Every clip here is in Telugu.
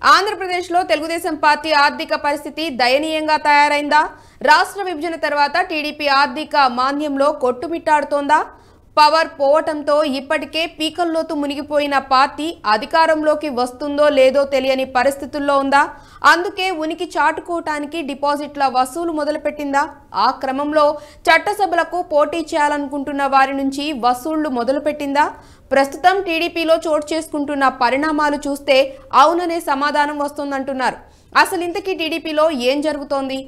ఆంధ్రప్రదేశ్లో తెలుగుదేశం పార్టీ ఆర్థిక పరిస్థితి దయనీయంగా తయారైందా? రాష్ట్ర విభజన తర్వాత టీడీపీ ఆర్థిక మాంద్యంలో కొట్టుమిట్టాడుతోందా? పవర్ పోవటంతో ఇప్పటికే పీకల్లోతు మునిగిపోయిన పార్టీ అధికారంలోకి వస్తుందో లేదో తెలియని పరిస్థితుల్లో ఉందా? అందుకే ఉనికి చాటుకోవటానికి డిపాజిట్ల వసూలు మొదలుపెట్టిందా? ఆ క్రమంలో చట్టసభలకు పోటీ చేయాలనుకుంటున్న వారి నుంచి వసూళ్లు మొదలుపెట్టిందా? ప్రస్తుతం టీడీపీలో చోటు చేసుకుంటున్న పరిణామాలు చూస్తే అవుననే సమాధానం వస్తుందంటున్నారు. అసలు ఇంతకీ టీడీపీలో ఏం జరుగుతోంది?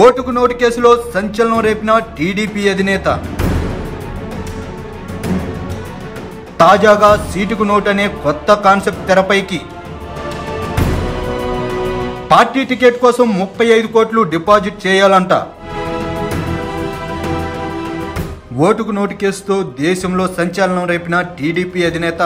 ఓటుకు నోటు కేసులో సంచలనం రేపిన టీడీపీ అధినేత. తాజాగా సీటుకు నోటు అనే కొత్త కాన్సెప్ట్ తెరపైకి. పార్టీ టికెట్ కోసం 35 కోట్లు డిపాజిట్ చేయాలంట. ఓటుకు నోటు కేసుతో దేశంలో సంచలనం రేపిన టీడీపీ అధినేత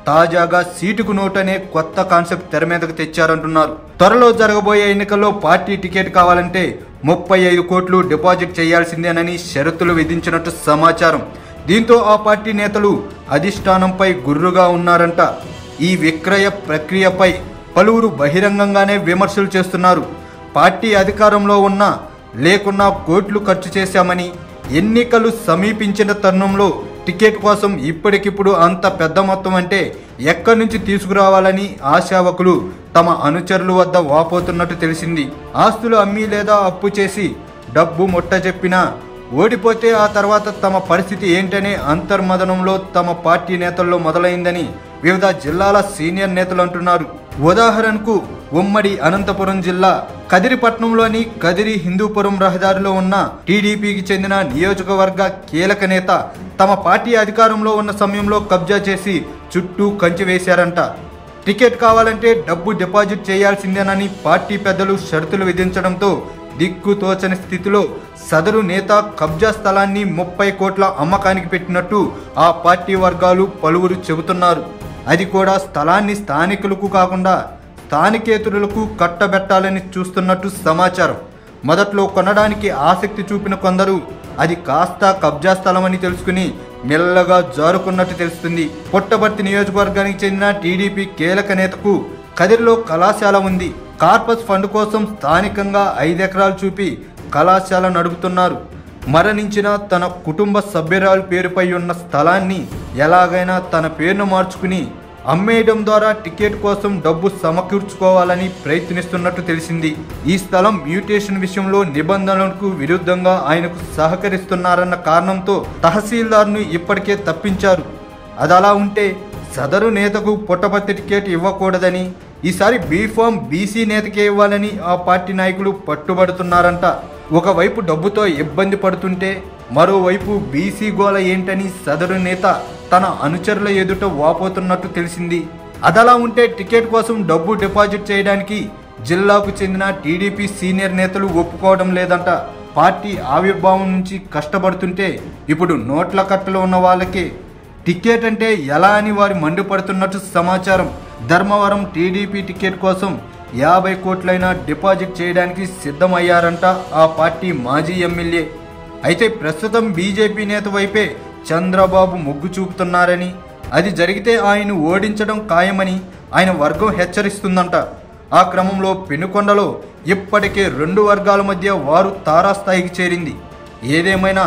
తాజాగా సీటుకు నోటు అనే కొత్త కాన్సెప్ట్ తెర మీదకు తెచ్చారంటున్నారు. త్వరలో జరగబోయే ఎన్నికల్లో పార్టీ టికెట్ కావాలంటే 35 కోట్లు డిపాజిట్ చేయాల్సిందేనని షరతులు విధించినట్టు సమాచారం. దీంతో ఆ పార్టీ నేతలు అధిష్టానంపై గుర్రుగా ఉన్నారంట. ఈ విక్రయ ప్రక్రియపై పలువురు బహిరంగంగానే విమర్శలు చేస్తున్నారు. పార్టీ అధికారంలో ఉన్నా లేకున్నా కోట్లు ఖర్చు చేశామని, ఎన్నికలు సమీపించిన తరుణంలో టికెట్ కోసం ఇప్పటికిప్పుడు అంత పెద్ద మొత్తం అంటే ఎక్కడి నుంచి తీసుకురావాలని ఆశావకులు తమ అనుచరుల వద్ద వాపోతున్నట్టు తెలిసింది. ఆస్తులు అమ్మి లేదా అప్పు చేసి డబ్బు ముట్ట చెప్పినా ఓడిపోతే ఆ తర్వాత తమ పరిస్థితి ఏంటనే అంతర్మదనంలో తమ పార్టీ నేతల్లో మొదలైందని వివిధ జిల్లాల సీనియర్ నేతలు అంటున్నారు. ఉదాహరణకు ఉమ్మడి అనంతపురం జిల్లా కదిరిపట్నంలోని కదిరి హిందూపురం రహదారిలో ఉన్న టీడీపీకి చెందిన నియోజకవర్గ కీలక నేత తమ పార్టీ అధికారంలో ఉన్న సమయంలో కబ్జా చేసి చుట్టూ కంచె వేశారంట. టికెట్ కావాలంటే డబ్బు డిపాజిట్ చేయాల్సిందేనని పార్టీ పెద్దలు షరతులు విధించడంతో దిక్కు తోచని స్థితిలో సదరు నేత కబ్జా స్థలాన్ని 30 కోట్ల అమ్మకానికి పెట్టినట్టు ఆ పార్టీ వర్గాలు పలువురు చెబుతున్నారు. అది కూడా స్థలాన్ని స్థానికులకు కాకుండా స్థానికేతరులకు కట్టబెట్టాలని చూస్తున్నట్టు సమాచారం. మొదట్లో కొనడానికి ఆసక్తి చూపిన కొందరు అది కాస్త కబ్జా స్థలమని తెలుసుకుని మెల్లగా జారుకున్నట్టు తెలుస్తుంది. పుట్టపర్తి నియోజకవర్గానికి చెందిన టీడీపీ కీలక నేతకు కదిరిలో కళాశాల ఉంది. కార్పస్ ఫండ్ కోసం స్థానికంగా 5 ఎకరాలు చూపి కళాశాల నడుపుతున్నారు. మరణించిన తన కుటుంబ సభ్యురాలు పేరుపై ఉన్న స్థలాన్ని ఎలాగైనా తన పేరును మార్చుకుని అమ్మేయడం ద్వారా టికెట్ కోసం డబ్బు సమకూర్చుకోవాలని ప్రయత్నిస్తున్నట్టు తెలిసింది. ఈ స్థలం మ్యూటేషన్ విషయంలో నిబంధనలకు విరుద్ధంగా ఆయనకు సహకరిస్తున్నారన్న కారణంతో తహసీల్దార్ను ఇప్పటికే తప్పించారు. అది అలా ఉంటే సదరు నేతకు పుట్టపర్తి టికెట్ ఇవ్వకూడదని, ఈసారి బీఫామ్ బీసీ నేతకే ఇవ్వాలని ఆ పార్టీ నాయకులు పట్టుబడుతున్నారంట. ఒకవైపు డబ్బుతో ఇబ్బంది పడుతుంటే మరోవైపు బీసీ గోల ఏంటని సదరు నేత తన అనుచరుల ఎదుట వాపోతున్నట్టు తెలిసింది. అదలా ఉంటే టికెట్ కోసం డబ్బు డిపాజిట్ చేయడానికి జిల్లాకు చెందిన టీడీపీ సీనియర్ నేతలు ఒప్పుకోవడం లేదంట. పార్టీ ఆవిర్భావం నుంచి కష్టపడుతుంటే ఇప్పుడు నోట్ల కట్టలో ఉన్న వాళ్ళకే టికెట్ అంటే ఎలా అని వారు మండిపడుతున్నట్టు సమాచారం. ధర్మవరం టీడీపీ టికెట్ కోసం 50 కోట్లైనా డిపాజిట్ చేయడానికి సిద్ధమయ్యారంట ఆ పార్టీ మాజీ ఎమ్మెల్యే. అయితే ప్రస్తుతం బీజేపీ నేత వైపే చంద్రబాబు మొగ్గు చూపుతున్నారని, అది జరిగితే ఆయన ఓడించడం ఖాయమని ఆయన వర్గం హెచ్చరిస్తుందంట. ఆ క్రమంలో పెనుకొండలో ఇప్పటికే 2 వర్గాల మధ్య వారు తారాస్థాయికి చేరింది. ఏదేమైనా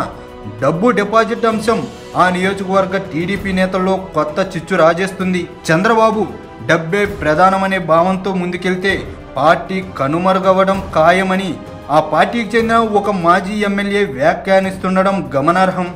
డబ్బు డిపాజిట్ అంశం ఆ నియోజకవర్గ టీడీపీ నేతల్లో కొత్త చిచ్చు రాజేస్తుంది. చంద్రబాబు డబ్బే ప్రధానమనే భావంతో ముందుకెళ్తే పార్టీ కనుమరుగవడం ఖాయమని ఆ పార్టీకి చెందిన ఒక మాజీ ఎమ్మెల్యే వ్యాఖ్యానిస్తుండడం గమనార్హం.